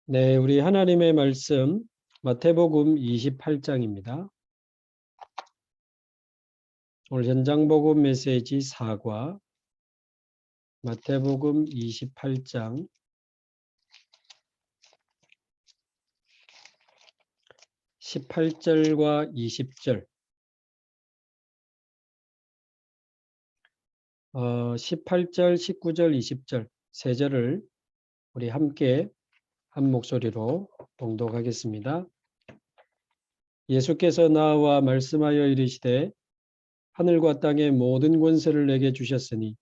네, 우리 하나님의 말씀 마태복음 28장입니다. 오늘 현장복음 메시지 4과 마태복음 28장 18절과 20절 18절, 19절, 20절 세 절을 우리 함께 한 목소리로 봉독하겠습니다. 예수께서 나와 말씀하여 이르시되 하늘과 땅의 모든 권세를 내게 주셨으니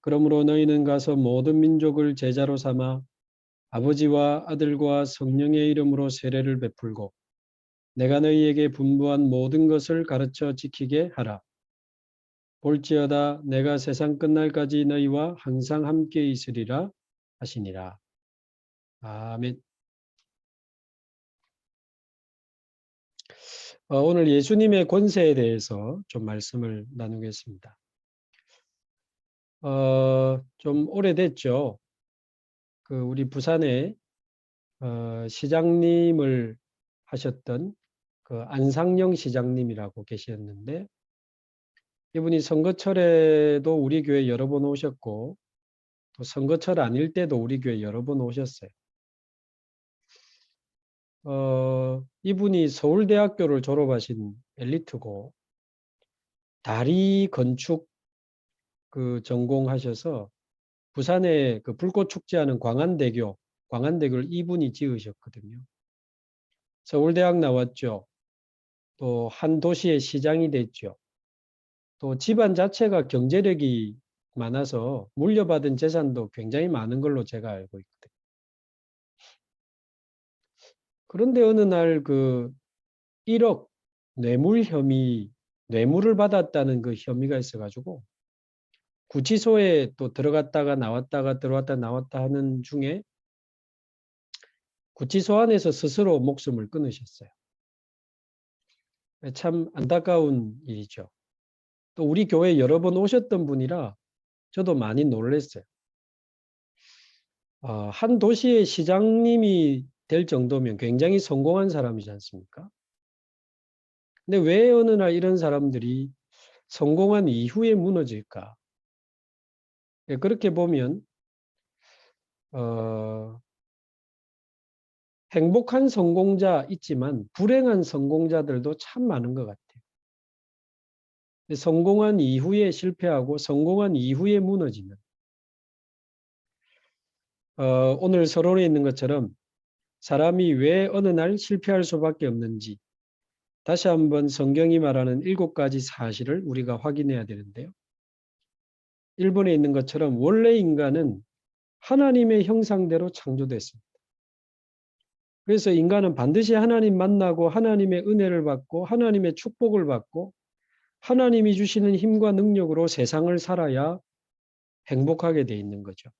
그러므로 너희는 가서 모든 민족을 제자로 삼아 아버지와 아들과 성령의 이름으로 세례를 베풀고 내가 너희에게 분부한 모든 것을 가르쳐 지키게 하라. 볼지어다 내가 세상 끝날까지 너희와 항상 함께 있으리라 하시니라. 아멘. 오늘 예수님의 권세에 대해서 좀 말씀을 나누겠습니다. 좀 오래됐죠. 우리 부산에 시장님을 하셨던 안상영 시장님이라고 계셨는데 이분이 선거철에도 우리 교회 여러 번 오셨고 또 선거철 아닐 때도 우리 교회 여러 번 오셨어요. 이분이 서울대학교를 졸업하신 엘리트고 다리 건축 전공하셔서 부산에 불꽃 축제하는 광안대교를 이분이 지으셨거든요. 서울대학 나왔죠. 또 한 도시의 시장이 됐죠. 또 집안 자체가 경제력이 많아서 물려받은 재산도 굉장히 많은 걸로 제가 알고 있거든요. 그런데 어느 날 1억 뇌물을 받았다는 혐의가 있어가지고 구치소에 또 들어갔다가 나왔다가 들어왔다 나왔다 하는 중에 구치소 안에서 스스로 목숨을 끊으셨어요. 참 안타까운 일이죠. 또 우리 교회 여러 번 오셨던 분이라 저도 많이 놀랐어요. 한 도시의 시장님이 될 정도면 굉장히 성공한 사람이지 않습니까? 근데 왜 어느 날 이런 사람들이 성공한 이후에 무너질까? 그렇게 보면 행복한 성공자 있지만 불행한 성공자들도 참 많은 것 같아요. 성공한 이후에 실패하고 성공한 이후에 무너지는 오늘 서론에 있는 것처럼 사람이 왜 어느 날 실패할 수밖에 없는지 다시 한번 성경이 말하는 7가지 사실을 우리가 확인해야 되는데요. 1번에 있는 것처럼 원래 인간은 하나님의 형상대로 창조됐습니다. 그래서 인간은 반드시 하나님 만나고 하나님의 은혜를 받고 하나님의 축복을 받고 하나님이 주시는 힘과 능력으로 세상을 살아야 행복하게 돼 있는 거죠.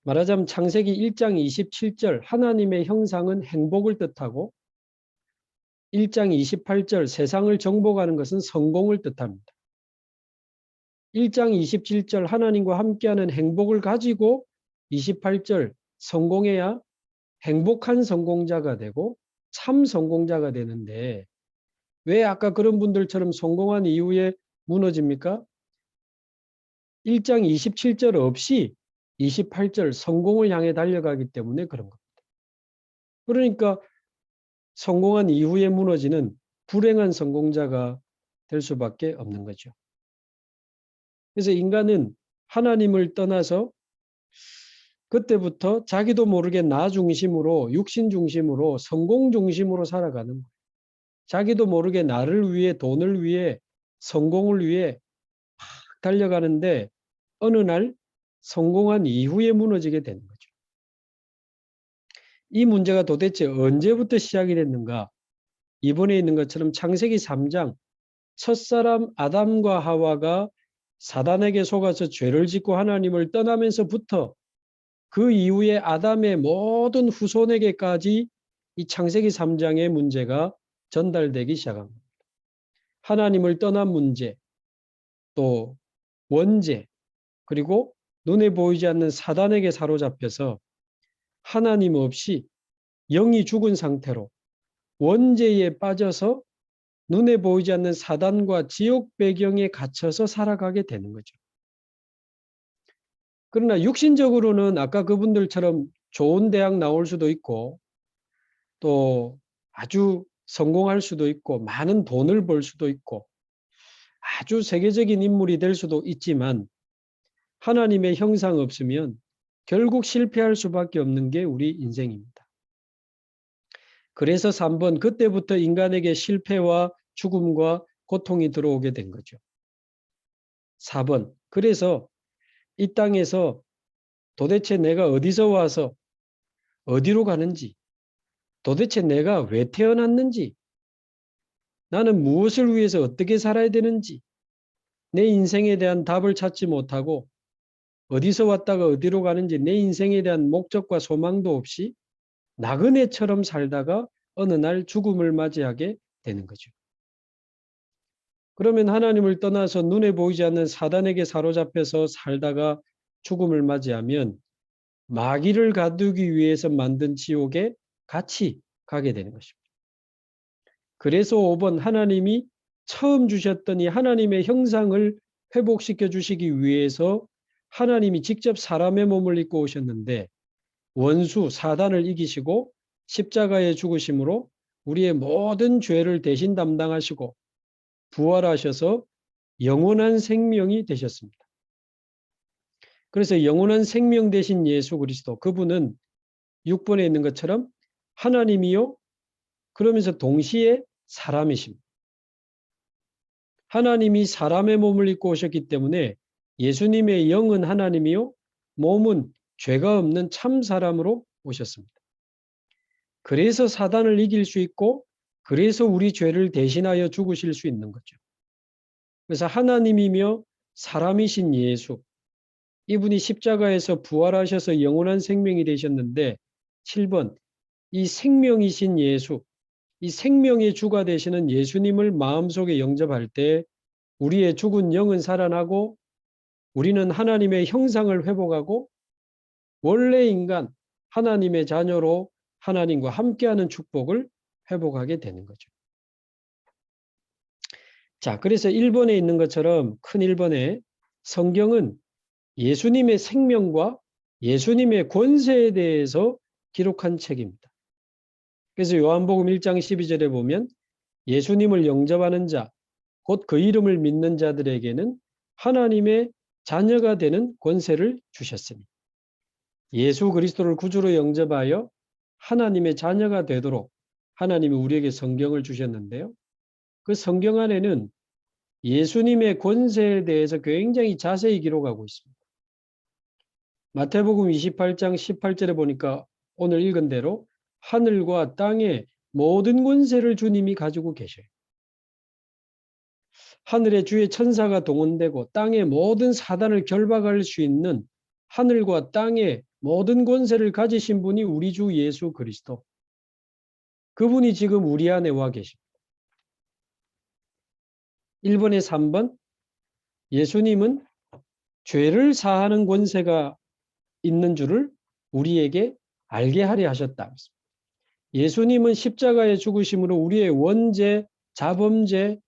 말하자면 창세기 1장 27절 하나님의 형상은 행복을 뜻하고 1장 28절 세상을 정복하는 것은 성공을 뜻합니다. 1장 27절 하나님과 함께하는 행복을 가지고 28절 성공해야 행복한 성공자가 되고 참 성공자가 되는데 왜 아까 그런 분들처럼 성공한 이후에 무너집니까? 1장 27절 없이 28절 성공을 향해 달려가기 때문에 그런 겁니다. 그러니까 성공한 이후에 무너지는 불행한 성공자가 될 수밖에 없는 거죠. 그래서 인간은 하나님을 떠나서 그때부터 자기도 모르게 나 중심으로 육신 중심으로 성공 중심으로 살아가는 거예요. 자기도 모르게 나를 위해 돈을 위해 성공을 위해 막 달려가는데 어느 날 성공한 이후에 무너지게 되는 거죠. 이 문제가 도대체 언제부터 시작이 됐는가? 이번에 있는 것처럼 창세기 3장 첫사람 아담과 하와가 사단에게 속아서 죄를 짓고 하나님을 떠나면서부터 그 이후에 아담의 모든 후손에게까지 이 창세기 3장의 문제가 전달되기 시작합니다. 하나님을 떠난 문제, 또 원죄, 그리고 눈에 보이지 않는 사단에게 사로잡혀서 하나님 없이 영이 죽은 상태로 원죄에 빠져서 눈에 보이지 않는 사단과 지옥 배경에 갇혀서 살아가게 되는 거죠. 그러나 육신적으로는 아까 그분들처럼 좋은 대학 나올 수도 있고 또 아주 성공할 수도 있고 많은 돈을 벌 수도 있고 아주 세계적인 인물이 될 수도 있지만 하나님의 형상 없으면 결국 실패할 수밖에 없는 게 우리 인생입니다. 그래서 3번 그때부터 인간에게 실패와 죽음과 고통이 들어오게 된 거죠. 4번 그래서 이 땅에서 도대체 내가 어디서 와서 어디로 가는지, 도대체 내가 왜 태어났는지, 나는 무엇을 위해서 어떻게 살아야 되는지, 내 인생에 대한 답을 찾지 못하고 어디서 왔다가 어디로 가는지 내 인생에 대한 목적과 소망도 없이 나그네처럼 살다가 어느 날 죽음을 맞이하게 되는 거죠. 그러면 하나님을 떠나서 눈에 보이지 않는 사단에게 사로잡혀서 살다가 죽음을 맞이하면 마귀를 가두기 위해서 만든 지옥에 같이 가게 되는 것입니다. 그래서 5번 하나님이 처음 주셨던 이 하나님의 형상을 회복시켜 주시기 위해서 하나님이 직접 사람의 몸을 입고 오셨는데 원수 사단을 이기시고 십자가에 죽으심으로 우리의 모든 죄를 대신 담당하시고 부활하셔서 영원한 생명이 되셨습니다. 그래서 영원한 생명 되신 예수 그리스도 그분은 6번에 있는 것처럼 하나님이요 그러면서 동시에 사람이십니다. 하나님이 사람의 몸을 입고 오셨기 때문에 예수님의 영은 하나님이요 몸은 죄가 없는 참 사람으로 오셨습니다. 그래서 사단을 이길 수 있고 그래서 우리 죄를 대신하여 죽으실 수 있는 거죠. 그래서 하나님이며 사람이신 예수 이분이 십자가에서 부활하셔서 영원한 생명이 되셨는데 7번 이 생명이신 예수 이 생명의 주가 되시는 예수님을 마음속에 영접할 때 우리의 죽은 영은 살아나고 우리는 하나님의 형상을 회복하고 원래 인간 하나님의 자녀로 하나님과 함께하는 축복을 회복하게 되는 거죠. 자, 그래서 1번에 있는 것처럼 큰 1번에 성경은 예수님의 생명과 예수님의 권세에 대해서 기록한 책입니다. 그래서 요한복음 1장 12절에 보면 예수님을 영접하는 자, 곧 그 이름을 믿는 자들에게는 하나님의 자녀가 되는 권세를 주셨으니 예수 그리스도를 구주로 영접하여 하나님의 자녀가 되도록 하나님이 우리에게 성경을 주셨는데요. 그 성경 안에는 예수님의 권세에 대해서 굉장히 자세히 기록하고 있습니다. 마태복음 28장 18절에 보니까 오늘 읽은 대로 하늘과 땅의 모든 권세를 주님이 가지고 계셔요. 하늘의 주의 천사가 동원되고 땅의 모든 사단을 결박할 수 있는 하늘과 땅의 모든 권세를 가지신 분이 우리 주 예수 그리스도. 그분이 지금 우리 안에 와 계십니다. 1번에 3번 예수님은 죄를 사하는 권세가 있는 줄을 우리에게 알게 하려 하셨다. 예수님은 십자가에 죽으심으로 우리의 원죄, 자범죄,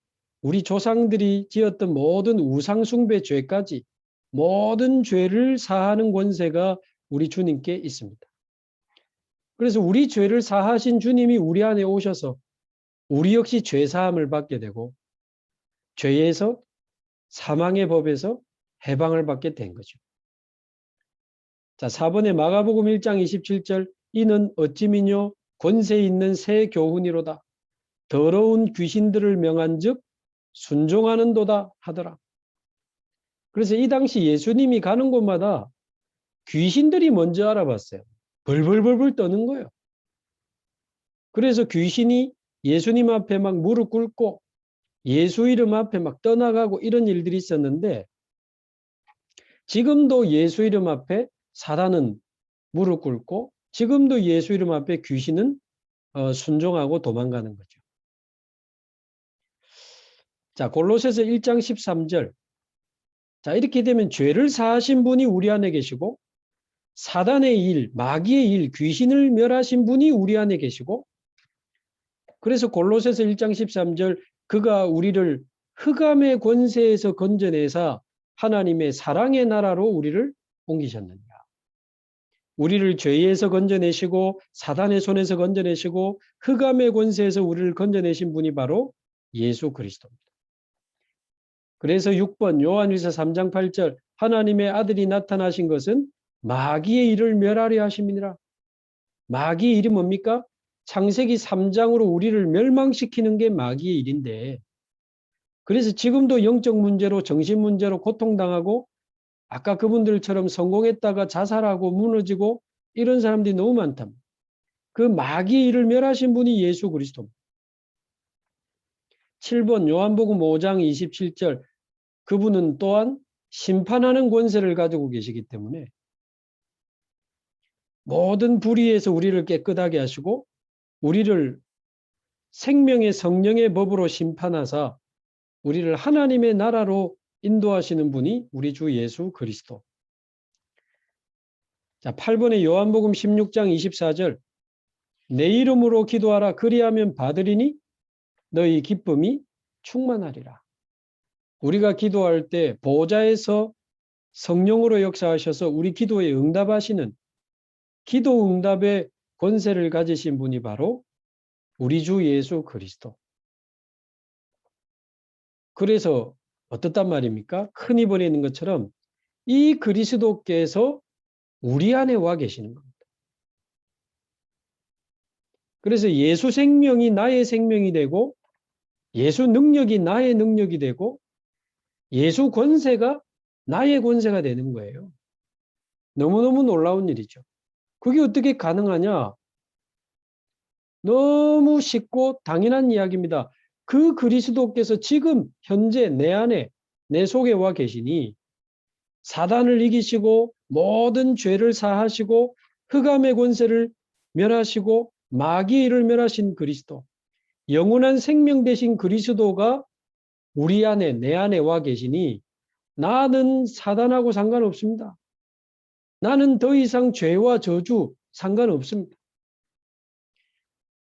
우리 조상들이 지었던 모든 우상숭배 죄까지 모든 죄를 사하는 권세가 우리 주님께 있습니다. 그래서 우리 죄를 사하신 주님이 우리 안에 오셔서 우리 역시 죄 사함을 받게 되고 죄에서 사망의 법에서 해방을 받게 된 거죠. 자, 4번에 마가복음 1장 27절 이는 어찌미뇨 권세 있는 새 교훈이로다. 더러운 귀신들을 명한즉 순종하는도다 하더라. 그래서 이 당시 예수님이 가는 곳마다 귀신들이 먼저 알아봤어요. 벌벌벌벌 떠는 거예요. 그래서 귀신이 예수님 앞에 막 무릎 꿇고 예수 이름 앞에 막 떠나가고 이런 일들이 있었는데 지금도 예수 이름 앞에 사단은 무릎 꿇고 지금도 예수 이름 앞에 귀신은 순종하고 도망가는 거죠. 자, 골로새서 1장 13절. 자, 이렇게 되면 죄를 사하신 분이 우리 안에 계시고 사단의 일, 마귀의 일, 귀신을 멸하신 분이 우리 안에 계시고, 그래서 골로새서 1장 13절 그가 우리를 흑암의 권세에서 건져내사 하나님의 사랑의 나라로 우리를 옮기셨느니라. 우리를 죄에서 건져내시고 사단의 손에서 건져내시고 흑암의 권세에서 우리를 건져내신 분이 바로 예수 그리스도입니다. 그래서 6번 요한일서 3장 8절 하나님의 아들이 나타나신 것은 마귀의 일을 멸하려 하심이니라. 마귀의 일이 뭡니까? 창세기 3장으로 우리를 멸망시키는 게 마귀의 일인데, 그래서 지금도 영적 문제로 정신 문제로 고통당하고 아까 그분들처럼 성공했다가 자살하고 무너지고 이런 사람들이 너무 많답니다. 그 마귀의 일을 멸하신 분이 예수 그리스도입니다. 7번 요한복음 5장 27절 그분은 또한 심판하는 권세를 가지고 계시기 때문에 모든 불의에서 우리를 깨끗하게 하시고 우리를 생명의 성령의 법으로 심판하사 우리를 하나님의 나라로 인도하시는 분이 우리 주 예수 그리스도. 자, 8번의 요한복음 16장 24절 내 이름으로 기도하라 그리하면 받으리니 너희 기쁨이 충만하리라. 우리가 기도할 때 보좌에서 성령으로 역사하셔서 우리 기도에 응답하시는 기도 응답의 권세를 가지신 분이 바로 우리 주 예수 그리스도. 그래서 어떻단 말입니까? 큰 이번에 있는 것처럼 이 그리스도께서 우리 안에 와 계시는 겁니다. 그래서 예수 생명이 나의 생명이 되고 예수 능력이 나의 능력이 되고 예수 권세가 나의 권세가 되는 거예요. 너무너무 놀라운 일이죠. 그게 어떻게 가능하냐? 너무 쉽고 당연한 이야기입니다. 그 그리스도께서 지금 현재 내 안에 내 속에 와 계시니 사단을 이기시고 모든 죄를 사하시고 흑암의 권세를 멸하시고 마귀의 일을 멸하신 그리스도, 영원한 생명 되신 그리스도가 우리 안에 내 안에 와 계시니 나는 사단하고 상관없습니다. 나는 더 이상 죄와 저주 상관없습니다.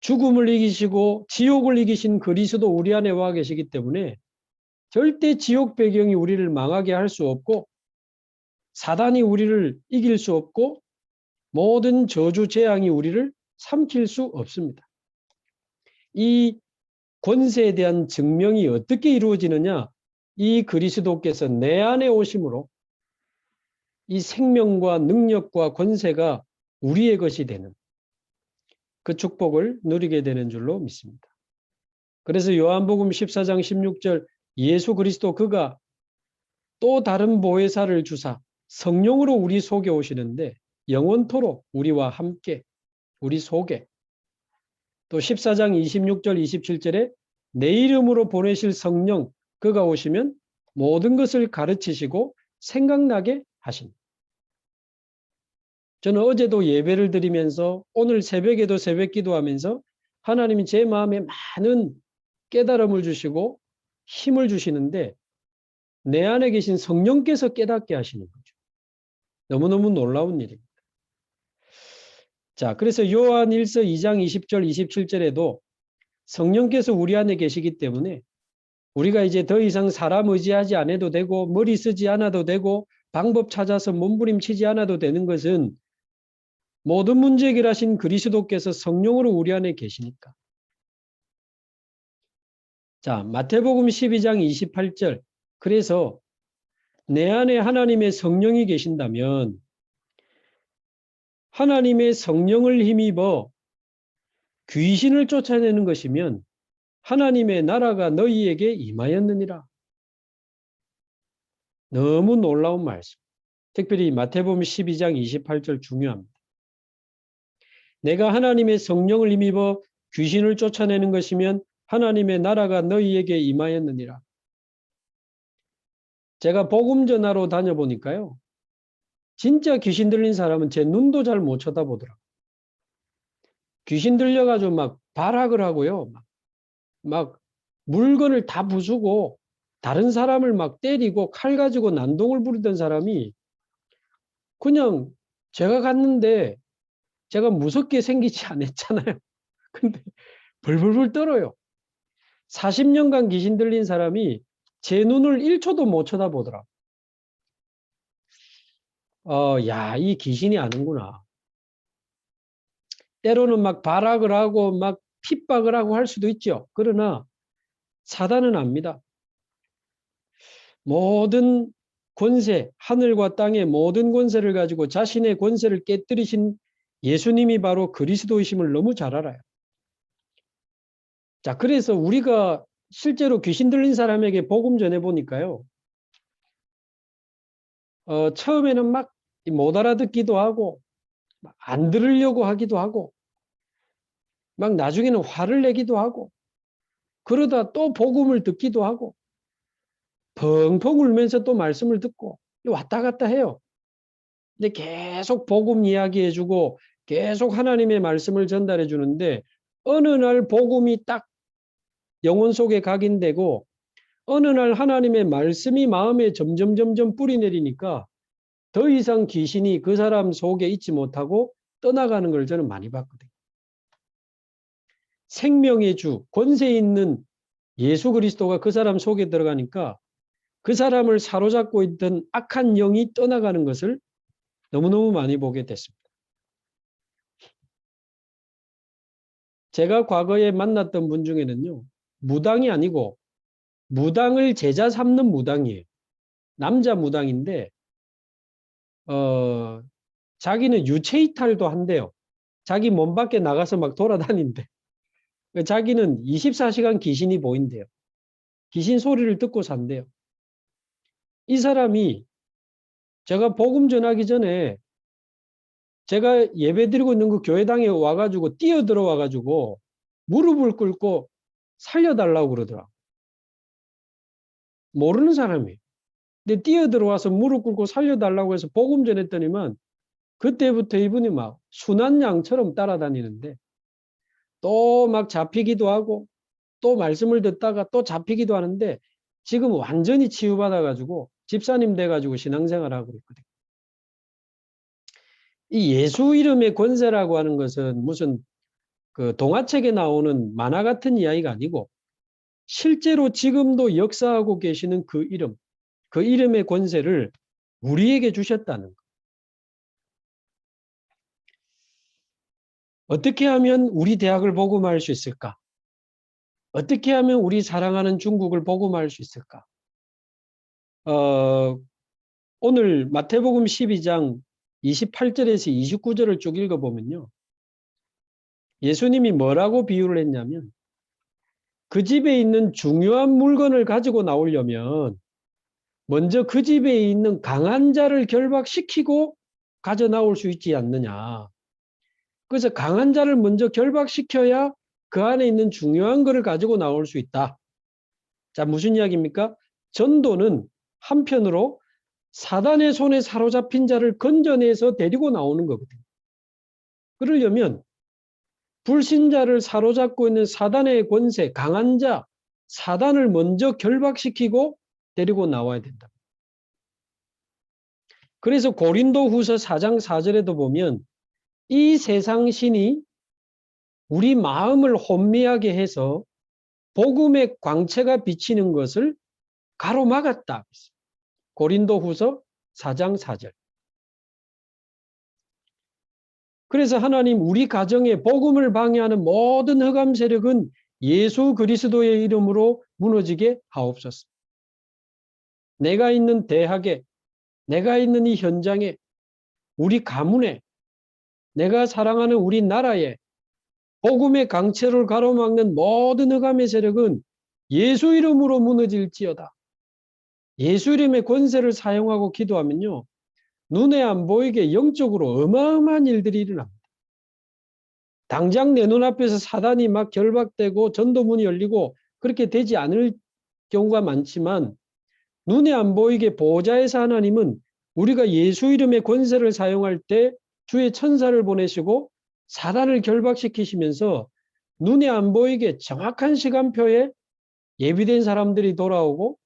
죽음을 이기시고 지옥을 이기신 그리스도 우리 안에 와 계시기 때문에 절대 지옥 배경이 우리를 망하게 할 수 없고 사단이 우리를 이길 수 없고 모든 저주 재앙이 우리를 삼킬 수 없습니다. 이 권세에 대한 증명이 어떻게 이루어지느냐? 이 그리스도께서 내 안에 오심으로 이 생명과 능력과 권세가 우리의 것이 되는 그 축복을 누리게 되는 줄로 믿습니다. 그래서 요한복음 14장 16절 예수 그리스도 그가 또 다른 보혜사를 주사 성령으로 우리 속에 오시는데 영원토록 우리와 함께 우리 속에 또 14장 26절 27절에 내 이름으로 보내실 성령 그가 오시면 모든 것을 가르치시고 생각나게 하십니다. 저는 어제도 예배를 드리면서 오늘 새벽에도 새벽 기도하면서 하나님이 제 마음에 많은 깨달음을 주시고 힘을 주시는데 내 안에 계신 성령께서 깨닫게 하시는 거죠. 너무너무 놀라운 일입니다. 자, 그래서 요한 1서 2장 20절 27절에도 성령께서 우리 안에 계시기 때문에 우리가 이제 더 이상 사람 의지하지 않아도 되고 머리 쓰지 않아도 되고 방법 찾아서 몸부림치지 않아도 되는 것은 모든 문제 해결하신 그리스도께서 성령으로 우리 안에 계시니까. 자, 마태복음 12장 28절 그래서 내 안에 하나님의 성령이 계신다면 하나님의 성령을 힘입어 귀신을 쫓아내는 것이면 하나님의 나라가 너희에게 임하였느니라. 너무 놀라운 말씀. 특별히 마태복음 12장 28절 중요합니다. 내가 하나님의 성령을 힘입어 귀신을 쫓아내는 것이면 하나님의 나라가 너희에게 임하였느니라. 제가 복음 전하러 다녀보니까요. 진짜 귀신 들린 사람은 제 눈도 잘 못 쳐다보더라고요. 귀신 들려가지고 막 발악을 하고요. 막 물건을 다 부수고 다른 사람을 막 때리고 칼 가지고 난동을 부리던 사람이 그냥 제가 갔는데 제가 무섭게 생기지 않았잖아요. 근데 벌벌벌 떨어요. 40년간 귀신 들린 사람이 제 눈을 1초도 못 쳐다보더라. 야, 이 귀신이 아는구나. 때로는 막 발악을 하고 막 핍박을 하고 할 수도 있죠. 그러나 사단은 압니다. 모든 권세, 하늘과 땅의 모든 권세를 가지고 자신의 권세를 깨뜨리신 예수님이 바로 그리스도이심을 너무 잘 알아요. 자, 그래서 우리가 실제로 귀신 들린 사람에게 복음 전해보니까요. 처음에는 막 못 알아듣기도 하고, 안 들으려고 하기도 하고, 막 나중에는 화를 내기도 하고, 그러다 또 복음을 듣기도 하고, 펑펑 울면서 또 말씀을 듣고, 왔다 갔다 해요. 근데 계속 복음 이야기해주고, 계속 하나님의 말씀을 전달해 주는데, 어느 날 복음이 딱 영혼 속에 각인되고, 어느 날 하나님의 말씀이 마음에 점점 뿌리 내리니까 더 이상 귀신이 그 사람 속에 있지 못하고 떠나가는 걸 저는 많이 봤거든요. 생명의 주, 권세 있는 예수 그리스도가 그 사람 속에 들어가니까 그 사람을 사로잡고 있던 악한 영이 떠나가는 것을 너무너무 많이 보게 됐습니다. 제가 과거에 만났던 분 중에는요. 무당이 아니고 무당을 제자 삼는 무당이에요. 남자 무당인데 자기는 유체이탈도 한대요. 자기 몸 밖에 나가서 막 돌아다닌대. 자기는 24시간 귀신이 보인대요. 귀신 소리를 듣고 산대요. 이 사람이 제가 복음 전하기 전에 제가 예배 드리고 있는 그 교회당에 와가지고 뛰어들어와가지고 무릎을 꿇고 살려달라고 그러더라. 모르는 사람이에요. 근데 뛰어들어와서 무릎 꿇고 살려달라고 해서 복음 전했더니만 그때부터 이분이 막 순한 양처럼 따라다니는데 또 막 잡히기도 하고 또 말씀을 듣다가 또 잡히기도 하는데 지금 완전히 치유받아가지고 집사님 돼가지고 신앙생활하고 있거든요. 이 예수 이름의 권세라고 하는 것은 무슨 그 동화책에 나오는 만화 같은 이야기가 아니고 실제로 지금도 역사하고 계시는 그 이름, 그 이름의 권세를 우리에게 주셨다는 것. 어떻게 하면 우리 대학을 복음화할 수 있을까? 어떻게 하면 우리 사랑하는 중국을 복음화할 수 있을까? 오늘 마태복음 12장 28절에서 29절을 쭉 읽어보면요. 예수님이 뭐라고 비유를 했냐면 그 집에 있는 중요한 물건을 가지고 나오려면 먼저 그 집에 있는 강한 자를 결박시키고 가져 나올 수 있지 않느냐. 그래서 강한 자를 먼저 결박시켜야 그 안에 있는 중요한 것을 가지고 나올 수 있다. 자, 무슨 이야기입니까? 전도는 한편으로 사단의 손에 사로잡힌 자를 건져내서 데리고 나오는 거거든요. 그러려면 불신자를 사로잡고 있는 사단의 권세, 강한 자, 사단을 먼저 결박시키고 데리고 나와야 된다. 그래서 고린도후서 4장 4절에도 보면 이 세상 신이 우리 마음을 혼미하게 해서 복음의 광채가 비치는 것을 가로막았다. 고린도후서 4장 4절. 그래서 하나님 우리 가정에 복음을 방해하는 모든 흑암 세력은 예수 그리스도의 이름으로 무너지게 하옵소서. 내가 있는 대학에, 내가 있는 이 현장에, 우리 가문에, 내가 사랑하는 우리 나라에 복음의 강체를 가로막는 모든 흑암의 세력은 예수 이름으로 무너질지어다. 예수 이름의 권세를 사용하고 기도하면요. 눈에 안 보이게 영적으로 어마어마한 일들이 일어납니다. 당장 내 눈앞에서 사단이 막 결박되고 전도문이 열리고 그렇게 되지 않을 경우가 많지만 눈에 안 보이게 보호자에서 하나님은 우리가 예수 이름의 권세를 사용할 때 주의 천사를 보내시고 사단을 결박시키시면서 눈에 안 보이게 정확한 시간표에 예비된 사람들이 돌아오고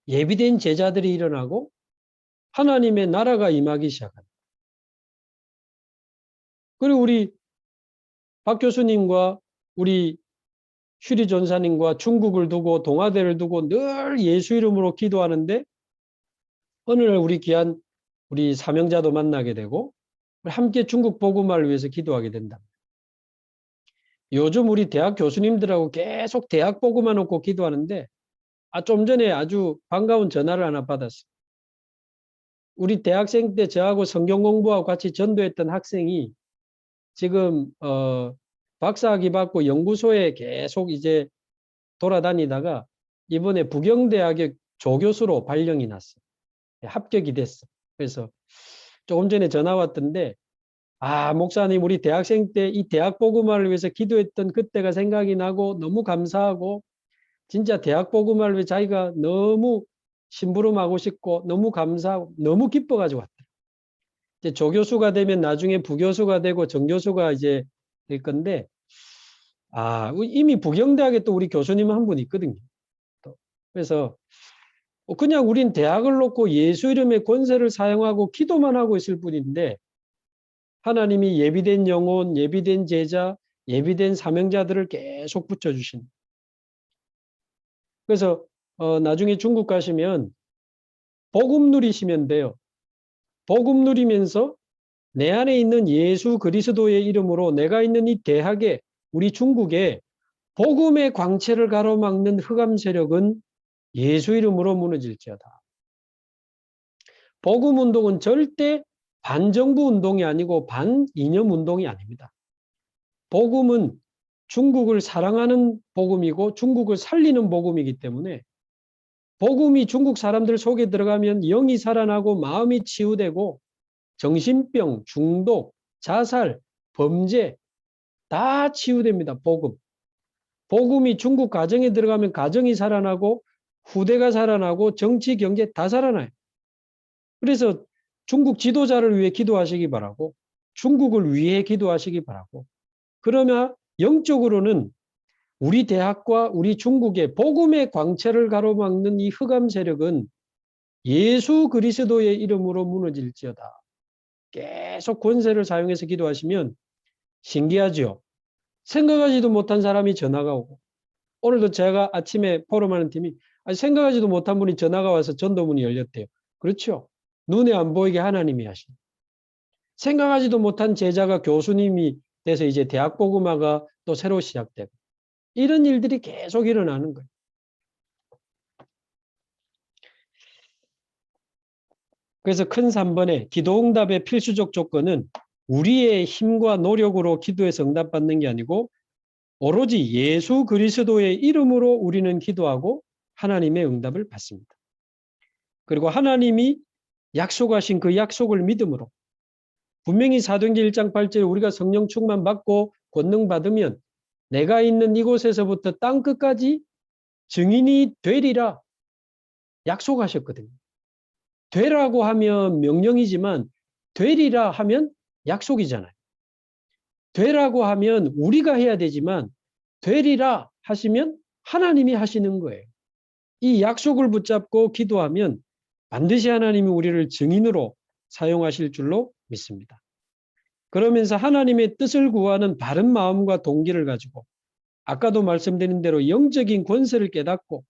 예비된 제자들이 일어나고 하나님의 나라가 임하기 시작합니다. 그리고 우리 박 교수님과 우리 슈리 전사님과 중국을 두고 동아대를 두고 늘 예수 이름으로 기도하는데 어느 날 우리 귀한 우리 사명자도 만나게 되고 함께 중국 복음화를 위해서 기도하게 된다. 요즘 우리 대학 교수님들하고 계속 대학 복음화 놓고 기도하는데 좀 전에 아주 반가운 전화를 하나 받았어요. 우리 대학생 때 저하고 성경 공부하고 같이 전도했던 학생이 지금 박사학위 받고 연구소에 계속 이제 돌아다니다가 이번에 부경대학의 조교수로 발령이 났어. 합격이 됐어. 그래서 조금 전에 전화 왔던데 목사님 우리 대학생 때 이 대학 복음화를 위해서 기도했던 그때가 생각이 나고 너무 감사하고 진짜 대학 복음화를 위해 자기가 너무 심부름하고 싶고 너무 감사하고 너무 기뻐가지고 왔다. 이제 조교수가 되면 나중에 부교수가 되고 정교수가 이제 될 건데 이미 부경대학에 또 우리 교수님 한 분 있거든요. 그래서 그냥 우린 대학을 놓고 예수 이름의 권세를 사용하고 기도만 하고 있을 뿐인데 하나님이 예비된 영혼, 예비된 제자, 예비된 사명자들을 계속 붙여주신. 그래서 나중에 중국 가시면 복음 누리시면 돼요. 복음 누리면서 내 안에 있는 예수 그리스도의 이름으로 내가 있는 이 대학에 우리 중국에 복음의 광채를 가로막는 흑암 세력은 예수 이름으로 무너질지어다. 복음 운동은 절대 반정부 운동이 아니고 반이념 운동이 아닙니다. 복음은 중국을 사랑하는 복음이고 중국을 살리는 복음이기 때문에 복음이 중국 사람들 속에 들어가면 영이 살아나고 마음이 치유되고 정신병, 중독, 자살, 범죄 다 치유됩니다. 복음. 복음이 중국 가정에 들어가면 가정이 살아나고 후대가 살아나고 정치, 경제 다 살아나요. 그래서 중국 지도자를 위해 기도하시기 바라고 중국을 위해 기도하시기 바라고 그러면 영적으로는 우리 대학과 우리 중국의 복음의 광채를 가로막는 이 흑암 세력은 예수 그리스도의 이름으로 무너질지어다. 계속 권세를 사용해서 기도하시면 신기하죠. 생각하지도 못한 사람이 전화가 오고 오늘도 제가 아침에 포럼하는 팀이 생각하지도 못한 분이 전화가 와서 전도문이 열렸대요. 그렇죠. 눈에 안 보이게 하나님이 하신. 생각하지도 못한 제자가 교수님이 돼서 이제 대학 복음화가 또 새로 시작되고 이런 일들이 계속 일어나는 거예요. 그래서 큰 3번에 기도응답의 필수적 조건은 우리의 힘과 노력으로 기도해서 응답받는 게 아니고 오로지 예수 그리스도의 이름으로 우리는 기도하고 하나님의 응답을 받습니다. 그리고 하나님이 약속하신 그 약속을 믿음으로 분명히 사도행전 1장 8절에 우리가 성령 충만 받고 권능 받으면 내가 있는 이곳에서부터 땅 끝까지 증인이 되리라 약속하셨거든요. 되라고 하면 명령이지만 되리라 하면 약속이잖아요. 되라고 하면 우리가 해야 되지만 되리라 하시면 하나님이 하시는 거예요. 이 약속을 붙잡고 기도하면 반드시 하나님이 우리를 증인으로 사용하실 줄로 믿습니다. 그러면서 하나님의 뜻을 구하는 바른 마음과 동기를 가지고 아까도 말씀드린 대로 영적인 권세를 깨닫고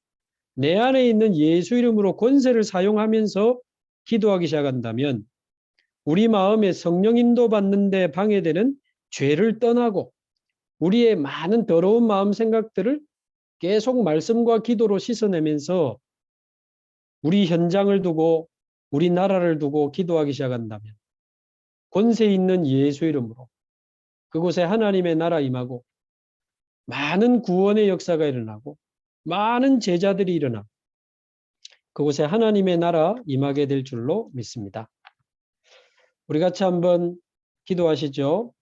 내 안에 있는 예수 이름으로 권세를 사용하면서 기도하기 시작한다면 우리 마음에 성령 인도 받는데 방해되는 죄를 떠나고 우리의 많은 더러운 마음 생각들을 계속 말씀과 기도로 씻어내면서 우리 현장을 두고 우리 나라를 두고 기도하기 시작한다면 권세 있는 예수 이름으로 그곳에 하나님의 나라 임하고 많은 구원의 역사가 일어나고 많은 제자들이 일어나고 그곳에 하나님의 나라 임하게 될 줄로 믿습니다. 우리 같이 한번 기도하시죠.